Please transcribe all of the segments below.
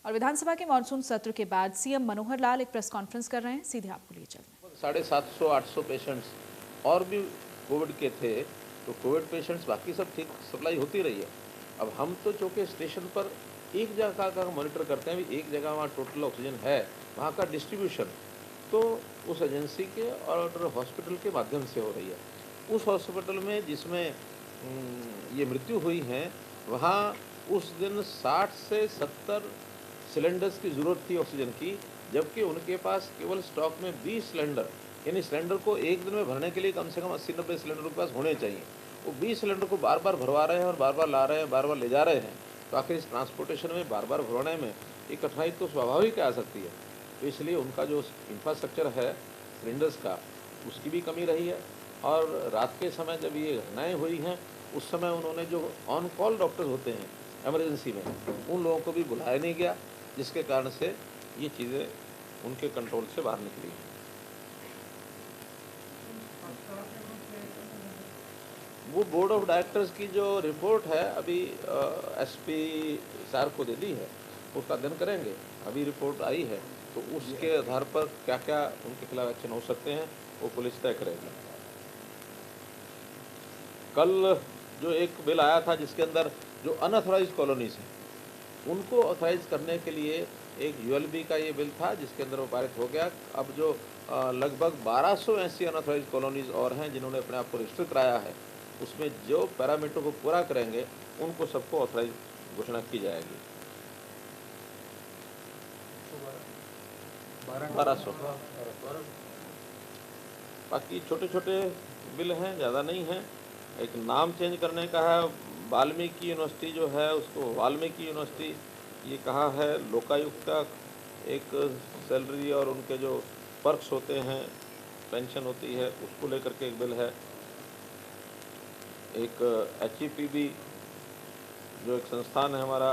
और विधानसभा के मानसून सत्र के बाद सीएम मनोहर लाल एक प्रेस कॉन्फ्रेंस कर रहे हैं, सीधे आपको लिए चलते हैं। 750-800 पेशेंट्स और भी कोविड के थे, तो कोविड पेशेंट्स बाकी सब ठीक सप्लाई होती रही है। अब हम तो चूँकि स्टेशन पर एक जगह का मॉनिटर करते हैं, एक जगह वहाँ टोटल ऑक्सीजन है, वहाँ का डिस्ट्रीब्यूशन तो उस एजेंसी के और हॉस्पिटल के माध्यम से हो रही है। उस हॉस्पिटल में जिसमें ये मृत्यु हुई है, वहाँ उस दिन 60 से 70 सिलेंडर्स की ज़रूरत थी ऑक्सीजन की, जबकि उनके पास केवल स्टॉक में 20 सिलेंडर, यानी सिलेंडर को एक दिन में भरने के लिए कम से कम 80-90 सिलेंडर उनके पास होने चाहिए। वो 20 सिलेंडर को बार-बार भरवा रहे हैं और बार-बार ला रहे हैं, बार-बार ले जा रहे हैं। तो आखिर इस ट्रांसपोर्टेशन में बार-बार भरवाने में एक कठिनाई तो स्वाभाविक आ सकती है। तो इसलिए उनका जो इंफ्रास्ट्रक्चर है सिलेंडर्स का, उसकी भी कमी रही है। और रात के समय जब ये घटनाएँ हुई हैं, उस समय उन्होंने जो ऑन कॉल डॉक्टर्स होते हैं इमरजेंसी में, उन लोगों को भी बुलाया नहीं गया, जिसके कारण से ये चीज़ें उनके कंट्रोल से बाहर निकली। वो बोर्ड ऑफ डायरेक्टर्स की जो रिपोर्ट है अभी एसपी सर को दे दी है, उसका अध्ययन करेंगे। अभी रिपोर्ट आई है, तो उसके आधार पर क्या क्या उनके खिलाफ एक्शन हो सकते हैं वो पुलिस तय करेगी। कल जो एक बिल आया था जिसके अंदर जो अनऑथराइज्ड कॉलोनीज हैं उनको ऑथराइज करने के लिए एक यूएलबी का ये बिल था, जिसके अंदर वो पारित हो गया। अब जो लगभग 1200 ऐसी अनऑथराइज कॉलोनीज और हैं जिन्होंने अपने आप को रजिस्टर कराया है, उसमें जो पैरामीटर को पूरा करेंगे उनको सबको ऑथराइज घोषणा की जाएगी। 1200। बाकी छोटे छोटे बिल हैं, ज़्यादा नहीं हैं। एक नाम चेंज करने का है, वाल्मीकि यूनिवर्सिटी जो है उसको वाल्मीकि यूनिवर्सिटी ये कहा है। लोकायुक्त का एक सैलरी और उनके जो पर्क्स होते हैं, पेंशन होती है, उसको लेकर के एक बिल है। एक HEPB जो एक संस्थान है हमारा,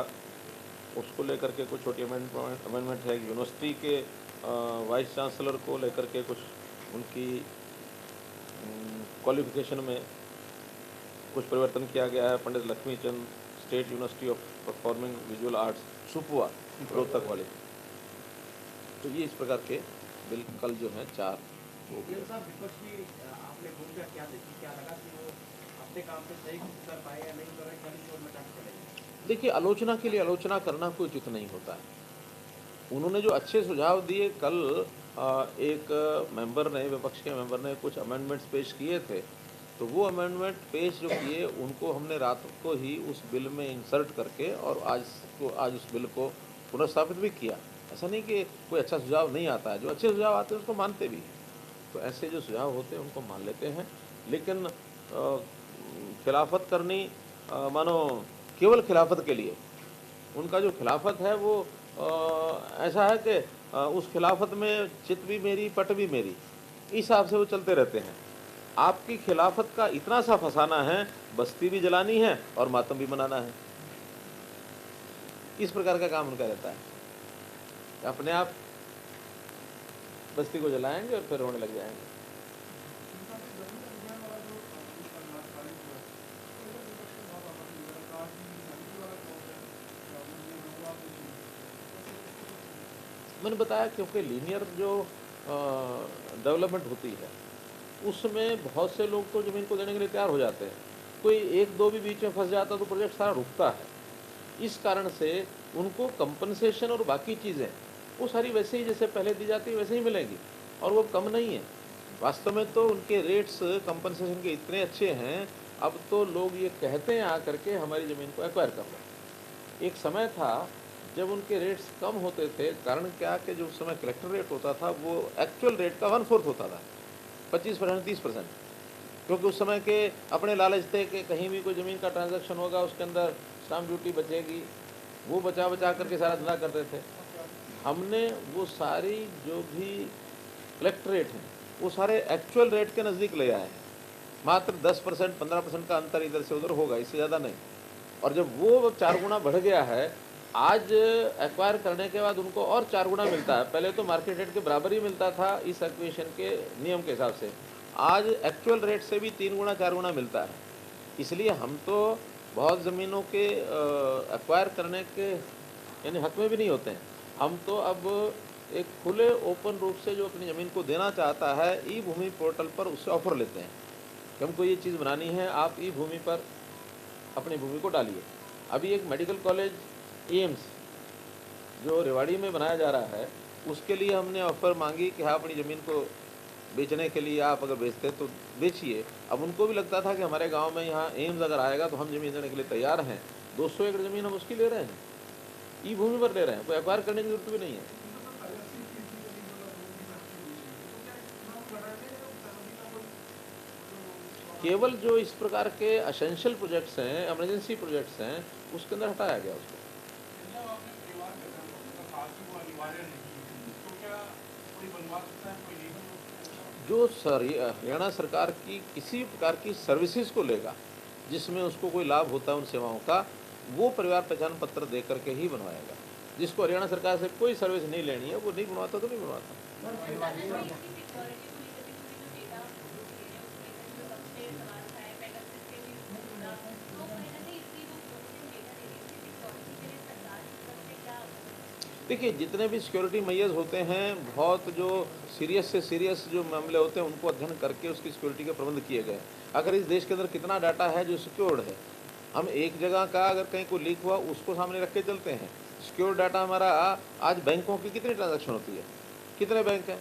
उसको लेकर के कुछ छोटी अमेंडमेंट है। यूनिवर्सिटी के वाइस चांसलर को लेकर के कुछ उनकी क्वालिफिकेशन में कुछ परिवर्तन किया गया है। Pandit Lakshmichand state university of performing visual arts सुपुआ रोहतक वाले। तो ये इस प्रकार के बिल कल जो हैं 4 हो गए। देखिए, आलोचना के लिए आलोचना करना कोई उचित नहीं होता है। उन्होंने जो अच्छे सुझाव दिए, कल एक मेंबर ने, विपक्ष के मेंबर ने कुछ अमेंडमेंट्स पेश किए थे, तो वो अमेंडमेंट पेश जो किए उनको हमने रात को ही उस बिल में इंसर्ट करके और आज उस बिल को पुनर्स्थापित भी किया। ऐसा नहीं कि कोई अच्छा सुझाव नहीं आता है, जो अच्छे सुझाव आते हैं उसको मानते भी हैं। तो ऐसे जो सुझाव होते हैं उनको मान लेते हैं, लेकिन खिलाफत करनी मानो केवल खिलाफत के लिए, उनका जो खिलाफत है वो ऐसा है कि उस खिलाफत में चित भी मेरी पट भी मेरी, इस हिसाब से वो चलते रहते हैं। आपकी खिलाफत का इतना सा फसाना है, बस्ती भी जलानी है और मातम भी मनाना है, इस प्रकार का काम उनका रहता है। अपने आप बस्ती को जलाएंगे और फिर रोने लग जाएंगे। मैंने बताया, क्योंकि लीनियर जो डेवलपमेंट होती है उसमें बहुत से लोग तो ज़मीन को देने के लिए तैयार हो जाते हैं। कोई एक दो भी बीच में फंस जाता तो प्रोजेक्ट सारा रुकता है। इस कारण से उनको कंपनसेशन और बाकी चीज़ें वो सारी वैसे ही जैसे पहले दी जाती है वैसे ही मिलेंगी, और वो कम नहीं है। वास्तव में तो उनके रेट्स कंपनसेशन के इतने अच्छे हैं, अब तो लोग ये कहते हैं आकर के हमारी ज़मीन को एक्वायर कर लो। एक समय था जब उनके रेट्स कम होते थे, कारण क्या कि जो उस समय कलेक्टर रेट होता था वो एक्चुअल रेट का 1/4 होता था, 25% 30%, क्योंकि उस समय के अपने लालच थे कि कहीं भी कोई ज़मीन का ट्रांजैक्शन होगा उसके अंदर स्टाम्प ड्यूटी बचेगी, वो बचा बचा करके सारा धंधा करते थे। हमने वो सारी जो भी कलेक्ट रेट हैं वो सारे एक्चुअल रेट के नज़दीक ले आए हैं। मात्र 10% 15% का अंतर इधर से उधर होगा, इससे ज़्यादा नहीं। और जब वो 4 गुना बढ़ गया है, आज एक्वायर करने के बाद उनको और 4 गुना मिलता है। पहले तो मार्केट रेट के बराबर ही मिलता था इस एक्विजिशन के नियम के हिसाब से, आज एक्चुअल रेट से भी 3 गुना 4 गुना मिलता है। इसलिए हम तो बहुत ज़मीनों के एक्वायर करने के यानी हक में भी नहीं होते हैं। हम तो अब एक खुले ओपन रूप से जो अपनी ज़मीन को देना चाहता है ई भूमि पोर्टल पर उससे ऑफ़र लेते हैं कि हमको ये चीज़ बनानी है, आप ई भूमि पर अपनी भूमि को डालिए। अभी एक मेडिकल कॉलेज एम्स जो रेवाड़ी में बनाया जा रहा है, उसके लिए हमने ऑफ़र मांगी कि हाँ, अपनी ज़मीन को बेचने के लिए आप अगर बेचते तो बेचिए। अब उनको भी लगता था कि हमारे गांव में यहाँ एम्स अगर आएगा तो हम ज़मीन देने के लिए तैयार हैं। 200 एकड़ ज़मीन हम उसकी ले रहे हैं, ई भूमि पर ले रहे हैं, कोई एक्वायर करने की जरूरत भी नहीं है। केवल जो इस प्रकार के एसेंशियल प्रोजेक्ट्स हैं, इमरजेंसी प्रोजेक्ट्स हैं, उसके अंदर हटाया गया उसको। जो हरियाणा सरकार की किसी प्रकार की सर्विसेज को लेगा जिसमें उसको कोई लाभ होता है उन सेवाओं का, वो परिवार पहचान पत्र दे करके ही बनवाएगा। जिसको हरियाणा सरकार से कोई सर्विस नहीं लेनी है वो नहीं बनवाता तो नहीं बनवाता। देखिए, जितने भी सिक्योरिटी मेजर्स होते हैं, बहुत जो सीरियस से सीरियस जो मामले होते हैं उनको अध्ययन करके उसकी सिक्योरिटी के प्रबंध किए गए। अगर इस देश के अंदर कितना डाटा है जो सिक्योर्ड है, हम एक जगह का अगर कहीं कोई लीक हुआ उसको सामने रख के चलते हैं। सिक्योर डाटा हमारा आज बैंकों की कितनी ट्रांजैक्शन होती है, कितने बैंक हैं,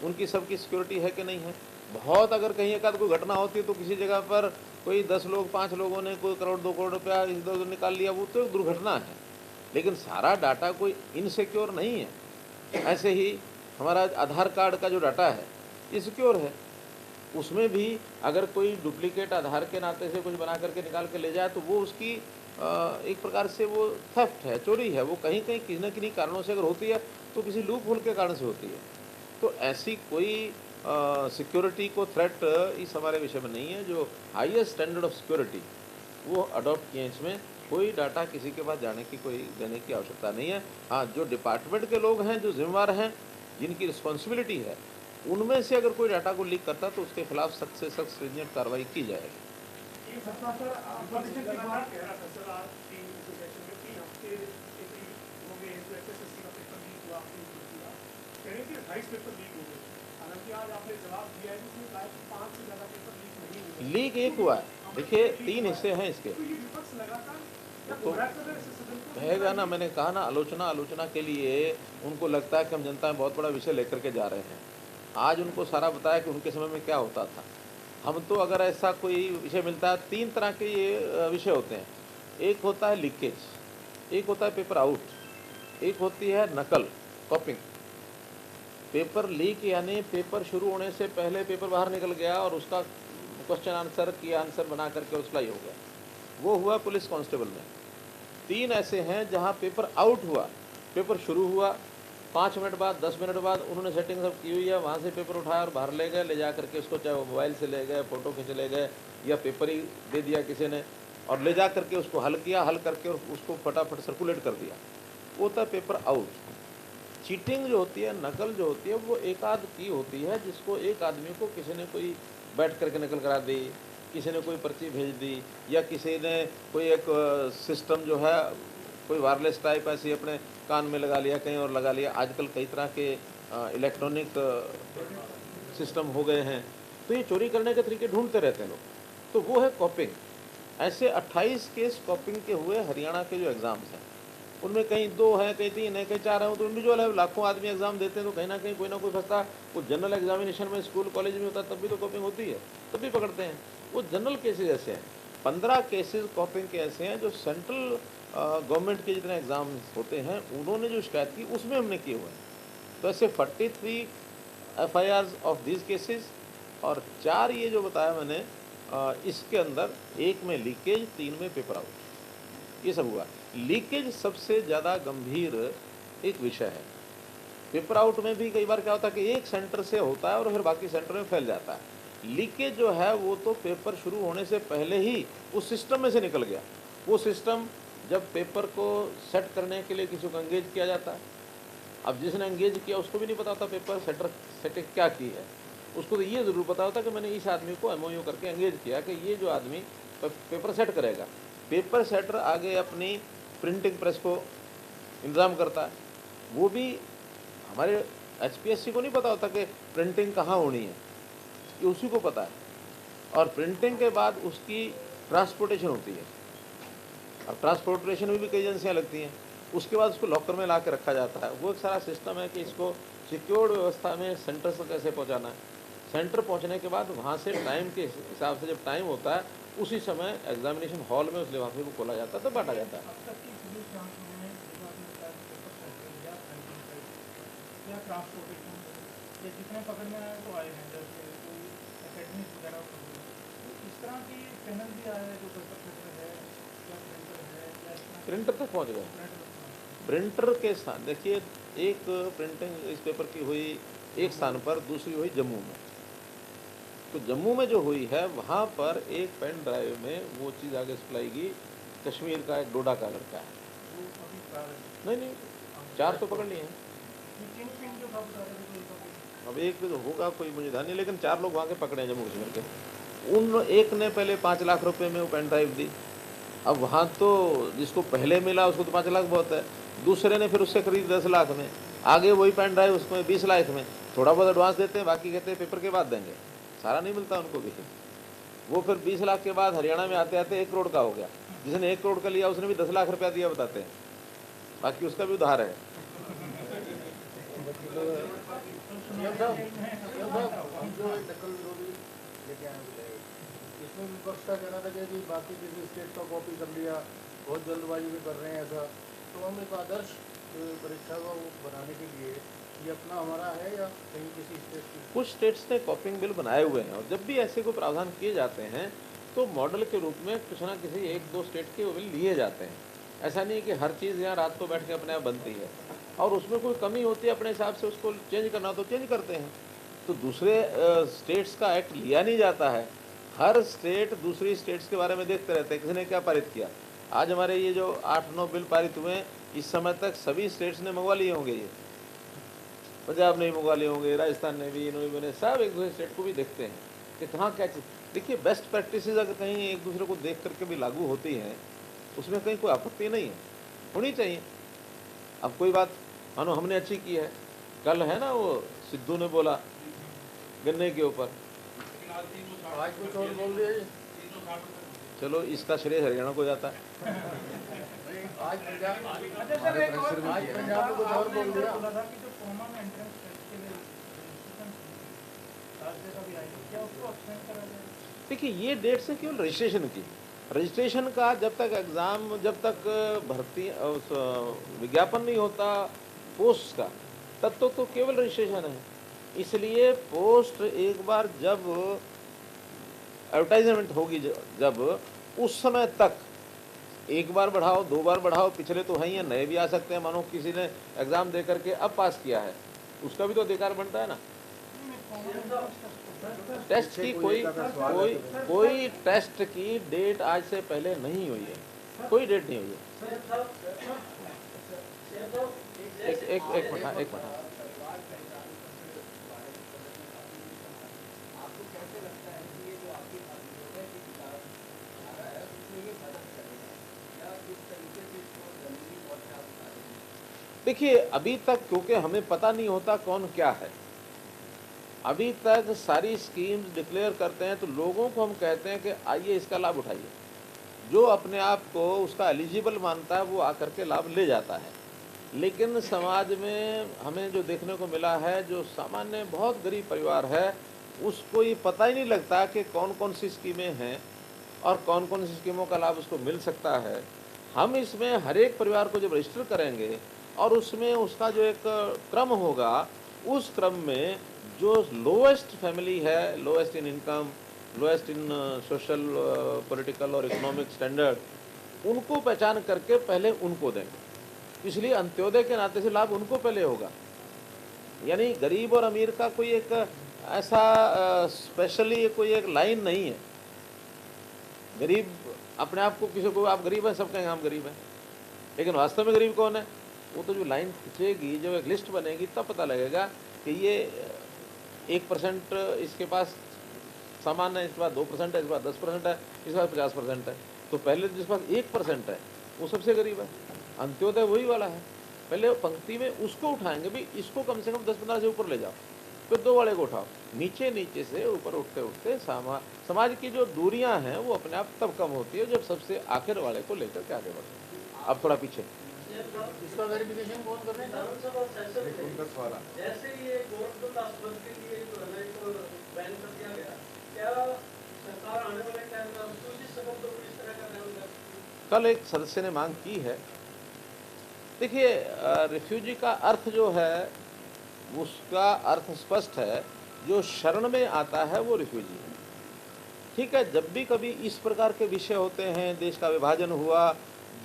उनकी सबकी सिक्योरिटी है कि नहीं है। बहुत अगर कहीं एक आध कोई घटना होती है तो किसी जगह पर कोई 10 लोग 5 लोगों ने कोई करोड़ 2 करोड़ रुपया इधर उधर निकाल लिया, वो तो एक दुर्घटना है। लेकिन सारा डाटा कोई इनसिक्योर नहीं है। ऐसे ही हमारा आधार कार्ड का जो डाटा है ये सिक्योर है। उसमें भी अगर कोई डुप्लीकेट आधार के नाते से कुछ बना करके निकाल के ले जाए तो वो उसकी एक प्रकार से वो थेफ्ट है, चोरी है। वो कहीं कहीं किसी न किसी कारणों से अगर होती है तो किसी लूप होल के कारण से होती है। तो ऐसी कोई सिक्योरिटी को थ्रेट इस हमारे विषय में नहीं है। जो हाईएस्ट स्टैंडर्ड ऑफ सिक्योरिटी वो अडॉप्ट किए, इसमें कोई डाटा किसी के पास जाने की कोई देने की आवश्यकता नहीं है। हाँ, जो डिपार्टमेंट के लोग हैं, जो जिम्मेवार हैं, जिनकी रिस्पॉन्सिबिलिटी है, उनमें से अगर कोई डाटा को लीक करता है तो उसके खिलाफ सख्त से सख्त स्ट्रिंजेंट कार्रवाई की जाएगी। लीक एक हुआ है, देखिए 3 हिस्से हैं इसके। तो कहेगा ना, मैंने कहा ना, आलोचना के लिए उनको लगता है कि हम जनता में बहुत बड़ा विषय लेकर के जा रहे हैं। आज उनको सारा बताया कि उनके समय में क्या होता था। हम तो अगर ऐसा कोई विषय मिलता है, 3 तरह के ये विषय होते हैं। एक होता है लीकेज, एक होता है पेपर आउट, एक होती है नकल, कॉपिंग। पेपर लीक यानी पेपर शुरू होने से पहले पेपर बाहर निकल गया और उसका क्वेश्चन आंसर की आंसर बना करके अप्लाई हो गया, वो हुआ पुलिस कांस्टेबल में। 3 ऐसे हैं जहां पेपर आउट हुआ, पेपर शुरू हुआ, 5 मिनट बाद 10 मिनट बाद उन्होंने सेटिंग सब की हुई है, वहाँ से पेपर उठाया और बाहर ले गए, ले जा करके उसको चाहे वो मोबाइल से ले गए, फ़ोटो खींच ले गए, या पेपर ही दे दिया किसी ने और ले जा करके उसको हल किया, हल करके और उसको फटाफट सर्कुलेट कर दिया। वो होता है पेपर आउट। चीटिंग जो होती है, नकल जो होती है, वो एक आध की होती है जिसको एक आदमी को किसी ने कोई बैठ करके नकल करा दी, किसी ने कोई पर्ची भेज दी, या किसी ने कोई एक सिस्टम जो है कोई वायरलेस टाइप ऐसे अपने कान में लगा लिया, कहीं और लगा लिया। आजकल कई तरह के इलेक्ट्रॉनिक सिस्टम हो गए हैं, तो ये चोरी करने के तरीके ढूंढते रहते हैं लोग। तो वो है कॉपिंग। ऐसे 28 केस कॉपिंग के हुए हरियाणा के जो एग्ज़ाम्स हैं, उनमें कहीं 2 हैं, कहीं 3 हैं, कहीं 4 हैं। तो इंडिविजुअल है, लाखों आदमी एग्जाम देते हैं, तो कहीं ना कहीं कोई ना कोई फंसता। वो जनरल एग्जामिनेशन में स्कूल कॉलेज में होता है, तब भी तो कॉपिंग होती है, तब भी पकड़ते हैं। वो जनरल केसेज ऐसे हैं। 15 केसेज कॉपिंग के ऐसे हैं जो सेंट्रल गवर्नमेंट के जितने एग्ज़ाम होते हैं उन्होंने जो शिकायत की उसमें हमने किए हुए हैं। तो ऐसे 43 FIRs ऑफ दीज केसेस, और 4 ये जो बताया मैंने इसके अंदर, 1 में लीकेज, 3 में पेपर आउट, ये सब हुआ। लीकेज सबसे ज़्यादा गंभीर एक विषय है। पेपर आउट में भी कई बार क्या होता है कि एक सेंटर से होता है और फिर बाकी सेंटर में फैल जाता है। लीकेज जो है वो तो पेपर शुरू होने से पहले ही उस सिस्टम में से निकल गया। वो सिस्टम जब पेपर को सेट करने के लिए किसी को एंगेज किया जाता है, अब जिसने एंगेज किया उसको भी नहीं पता होता पेपर सेटर सेटिंग क्या की है। उसको तो ये ज़रूर पता होता कि मैंने इस आदमी को MOU करके एंगेज किया कि ये जो आदमी पेपर सेट करेगा। पेपर सेटर आगे अपनी प्रिंटिंग प्रेस को इंतज़ाम करता है। वो भी हमारे एचपीएससी को नहीं पता होता कि प्रिंटिंग कहाँ होनी है, ये उसी को पता है। और प्रिंटिंग के बाद उसकी ट्रांसपोर्टेशन होती है। अब ट्रांसपोर्टेशन में भी कई एजेंसियाँ लगती हैं। उसके बाद उसको लॉकर में ला के रखा जाता है। वो एक सारा सिस्टम है कि इसको सिक्योर्ड व्यवस्था में सेंटर से कैसे पहुंचाना है। सेंटर पहुंचने के बाद वहाँ से टाइम के हिसाब से जब टाइम होता है उसी समय एग्जामिनेशन हॉल में उस लिफाफे को खोला जाता है तो बांटा जाता है। जितने पकड़ में आए तो आए हैं, जैसे कोई एकेडमिक वगैरह इस तरह की पैनल भी आया है जो पेपर प्रिंटर है या प्रिंटर है या इस तरह प्रिंटर तक पहुँच गए। प्रिंटर के स्थान देखिए, एक प्रिंटिंग इस पेपर की हुई एक स्थान पर, दूसरी हुई जम्मू में। तो जम्मू में जो हुई है वहाँ पर एक पेन ड्राइव में वो चीज़ आगे सप्लाई की कश्मीर का एक डोडा का लड़का है। वो अभी प्रारंभ नहीं नहीं, 4 तो पकड़ लिए हैं। तीन पिन जो था बता रहे थे कोई का अब एक तो होगा कोई मुझे ध्यान नहीं, लेकिन 4 लोग वहाँ के पकड़े हैं जम्मू कश्मीर के। उन एक ने पहले 5 लाख रुपए में वो पेन ड्राइव दी। अब वहाँ तो जिसको पहले मिला उसको तो 5 लाख बहुत है, दूसरे ने फिर उससे खरीद 10 लाख में, आगे वही पेन ड्राइव उसमें 20 लाख में। थोड़ा बहुत एडवांस देते हैं, बाकी कहते हैं पेपर के बाद देंगे, सारा नहीं मिलता उनको भी। वो फिर 20 लाख के बाद हरियाणा में आते आते 1 करोड़ का हो गया। जिसने 1 करोड़ का लिया उसने भी 10 लाख रुपया दिया बताते हैं, बाकी उसका भी उधार है। इसमें विपक्ष का कहना था कि बाकी किसी स्टेट का कॉपी कर लिया, बहुत जल्दबाजी में कर रहे हैं ऐसा। तो हम एक आदर्श परीक्षा को बनाने के लिए ये अपना हमारा है या कहीं किसी स्टेट की? कुछ स्टेट्स ने कॉपिंग बिल बनाए हुए हैं और जब भी ऐसे कोई प्रावधान किए जाते हैं तो मॉडल के रूप में कुछ ना किसी 1-2 स्टेट के बिल लिए जाते हैं। ऐसा नहीं है कि हर चीज़ यहाँ रात को बैठ के अपने आप बनती है, और उसमें कोई कमी होती है अपने हिसाब से उसको चेंज करना हो तो चेंज करते हैं। तो दूसरे स्टेट्स का एक्ट लिया नहीं जाता है। हर स्टेट दूसरी स्टेट्स के बारे में देखते रहते हैं किसी ने क्या पारित किया। आज हमारे ये जो 8-9 बिल पारित हुए हैं, इस समय तक सभी स्टेट्स ने मंगवा लिए होंगे। ये पंजाब ने मंगवा लिए होंगे, राजस्थान ने भी, इन्होंने भी, सब एक दूसरे स्टेट को भी देखते हैं कि कहाँ क्या चीज़। देखिए, बेस्ट प्रैक्टिसेस अगर कहीं एक दूसरे को देख करके भी लागू होती हैं उसमें कहीं कोई आपत्ति नहीं है, होनी चाहिए। अब कोई बात मानो हमने अच्छी की है, कल है ना वो सिद्धू ने बोला गन्ने के ऊपर, आज कुछ और बोल दिया जी। चलो इसका श्रेय हरियाणा को जाता है। आज पंजाब में कुछ और बोल दिया। बोला था कि जो कॉमन एंट्रेंस टेस्ट के लिए राज्य का भी आएगा, क्या उसको एक्सटेंड करा जाएगा? देखिए, ये डेट से केवल रजिस्ट्रेशन की, रजिस्ट्रेशन का जब तक एग्ज़ाम, जब तक भर्ती विज्ञापन नहीं होता पोस्ट का, तब तक तो केवल रजिस्ट्रेशन है। इसलिए पोस्ट एक बार जब एडवर्टाइजमेंट होगी, जब उस समय तक एक बार बढ़ाओ, 2 बार बढ़ाओ, पिछले तो हैं ही, नए भी आ सकते हैं। मानो किसी ने एग्ज़ाम दे करके अब पास किया है, उसका भी तो अधिकार बनता है ना। टेस्ट की कोई टेस्ट की डेट आज से पहले नहीं हुई है, कोई डेट नहीं हुई है। एक मिनट। देखिए, अभी तक क्योंकि हमें पता नहीं होता कौन क्या है, अभी तक सारी स्कीम्स डिक्लेयर करते हैं तो लोगों को हम कहते हैं कि आइए इसका लाभ उठाइए। जो अपने आप को उसका एलिजिबल मानता है वो आकर के लाभ ले जाता है। लेकिन समाज में हमें जो देखने को मिला है, जो सामान्य बहुत गरीब परिवार है, उसको ये पता ही नहीं लगता कि कौन कौन सी स्कीमें हैं और कौन कौन सी स्कीमों का लाभ उसको मिल सकता है। हम इसमें हर एक परिवार को जब रजिस्टर करेंगे और उसमें उसका जो एक क्रम होगा, उस क्रम में जो लोएस्ट फैमिली है, lowest in income, lowest in social political और इकोनॉमिक स्टैंडर्ड, उनको पहचान करके पहले उनको देंगे। इसलिए अंत्योदय के नाते से लाभ उनको पहले होगा। यानी गरीब और अमीर का कोई एक ऐसा स्पेशली कोई एक लाइन नहीं है। गरीब अपने आप को किसी को आप गरीब हैं, सब कहेंगे हम गरीब हैं, लेकिन वास्तव में गरीब कौन है? वो तो जो लाइन खींचेगी, जब एक लिस्ट बनेगी, तब पता लगेगा कि ये 1% इसके पास सामान है, इसके पास 2% है, इसके पास 10% है, इसके पास 50% है। तो पहले जिसके पास 1% है वो सबसे गरीब है। अंत्योदय वही वाला है। पहले पंक्ति में उसको उठाएंगे भी, इसको कम से कम 10-15 से ऊपर ले जाओ, फिर 2 वाले को उठाओ, नीचे नीचे से ऊपर उठते उठते समाज की जो दूरियां हैं वो अपने आप तब कम होती है जब सबसे आखिर वाले को लेकर के आगे बढ़ो। अब थोड़ा पीछे इसका वेरिफिकेशन कौन कर रहे हैं? जैसे ये गोरखपुर आसपास के लिए जो है ना एक बैन कर दिया गया, क्या सरकार आने वाले टाइम में रिफ्यूजी सबक तो इस तरह का बैन कर? कल एक सदस्य ने मांग की है। देखिए, रिफ्यूजी का अर्थ जो है उसका अर्थ स्पष्ट है, जो शरण में आता है वो रिफ्यूजी है। ठीक है, जब भी कभी इस प्रकार के विषय होते हैं, देश का विभाजन हुआ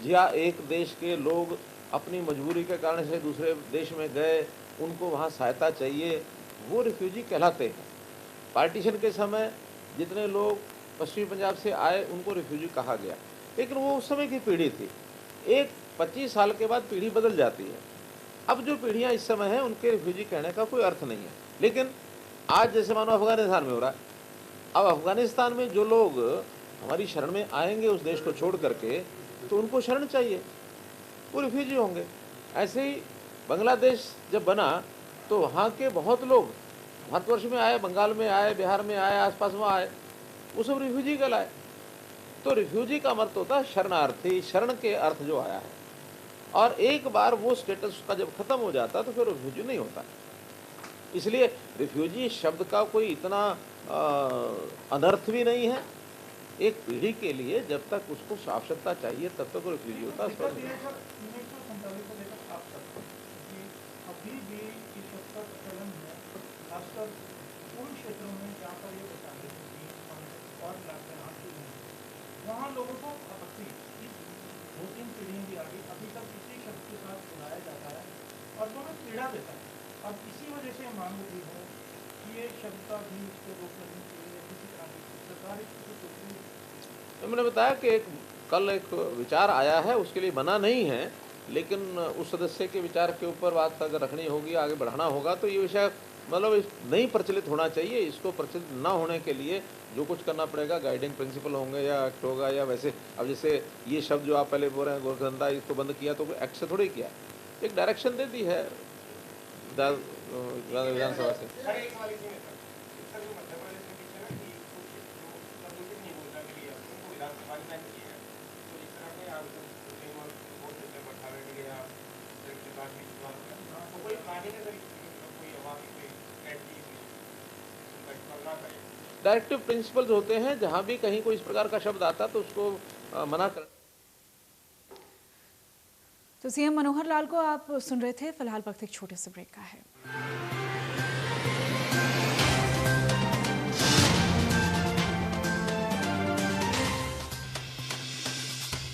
या एक देश के लोग अपनी मजबूरी के कारण से दूसरे देश में गए, उनको वहाँ सहायता चाहिए, वो रिफ्यूजी कहलाते हैं। पार्टीशन के समय जितने लोग पश्चिमी पंजाब से आए उनको रिफ्यूजी कहा गया, लेकिन वो उस समय की पीढ़ी थी। एक 25 साल के बाद पीढ़ी बदल जाती है। अब जो पीढ़ियाँ इस समय हैं उनके रिफ्यूजी कहने का कोई अर्थ नहीं है। लेकिन आज जैसे मानो अफगानिस्तान में हो रहा है, अब अफगानिस्तान में जो लोग हमारी शरण में आएंगे उस देश को छोड़ करके, तो उनको शरण चाहिए, वो रिफ्यूजी होंगे। ऐसे ही बांग्लादेश जब बना तो वहाँ के बहुत लोग भारतवर्ष में आए, बंगाल में आए, बिहार में आए, आसपास में आए, वो सब रिफ्यूजी कहलाए। तो रिफ्यूजी का अर्थ होता है शरणार्थी, शरण के अर्थ जो आया है। और एक बार वो स्टेटस का जब खत्म हो जाता तो फिर रिफ्यूजी नहीं होता। इसलिए रिफ्यूजी शब्द का कोई इतना अनर्थ भी नहीं है। एक पीढ़ी के लिए जब तक उसको आवश्यकता चाहिए तब तक वो रिफ्यूजी होता है। 1947 को लेकर आप सबको कि अभी भी इस शब्द का प्रचलन है, खासकर उन क्षेत्रों में जहाँ पर ये बताइए और इलाके हासिल हैं, वहाँ लोगों को आपत्ति, इस 2-3 पीढ़ियाँ भी आगे अभी तक इसी शब्द के साथ बुलाया जाता है और जो हमें पीड़ा देता है। अब इसी वजह से मांग उठी है कि ये शब्द का भी इस पर रोक लगनी चाहिए, किसी तरह की सरकार इसको सोच रही है। तो मैंने बताया कि कल एक विचार आया है, उसके लिए मना नहीं है, लेकिन उस सदस्य के विचार के ऊपर बात अगर रखनी होगी, आगे बढ़ाना होगा, तो ये विषय मतलब नहीं प्रचलित होना चाहिए। इसको प्रचलित ना होने के लिए जो कुछ करना पड़ेगा, गाइडिंग प्रिंसिपल होंगे या एक्ट होगा या वैसे। अब जैसे ये शब्द जो आप पहले बोल रहे हैं गोरखधंधा, इसको बंद किया तो एक्ट से थोड़ी किया, एक डायरेक्शन दे दी है विधानसभा से। डायरेक्टिव प्रिंसिपल्स होते हैं, जहाँ भी कहीं कोई इस प्रकार का शब्द आता तो उसको मना कर। तो सीएम मनोहर लाल को आप सुन रहे थे। फिलहाल वक्त एक छोटे से ब्रेक का है।